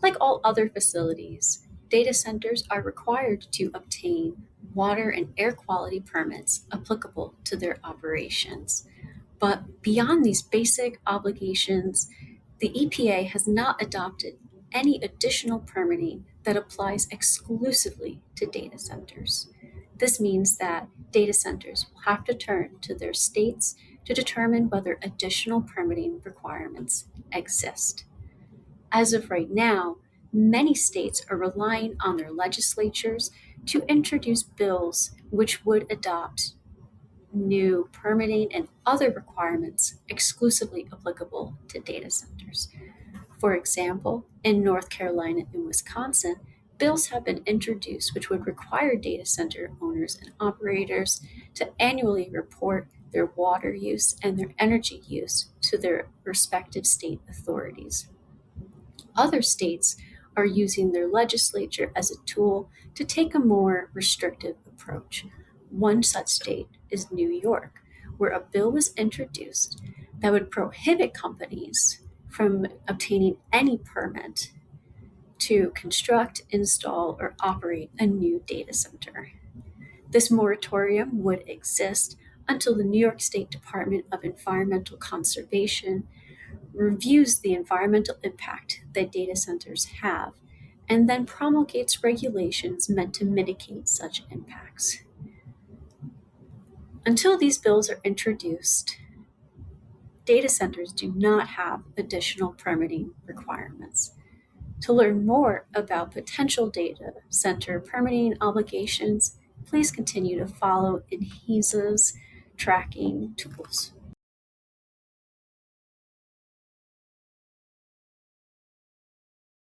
Like all other facilities, data centers are required to obtain water and air quality permits applicable to their operations. But beyond these basic obligations, the EPA has not adopted any additional permitting that applies exclusively to data centers. This means that data centers will have to turn to their states to determine whether additional permitting requirements exist. As of right now, many states are relying on their legislatures to introduce bills which would adopt new permitting and other requirements exclusively applicable to data centers. For example, in North Carolina and Wisconsin, bills have been introduced which would require data center owners and operators to annually report their water use and their energy use to their respective state authorities. Other states are using their legislature as a tool to take a more restrictive approach. One such state is New York, where a bill was introduced that would prohibit companies from obtaining any permit to construct, install, or operate a new data center. This moratorium would exist until the New York State Department of Environmental Conservation reviews the environmental impact that data centers have, and then promulgates regulations meant to mitigate such impacts. Until these bills are introduced, data centers do not have additional permitting requirements. To learn more about potential data center permitting obligations, please continue to follow Enhesa's tracking tools.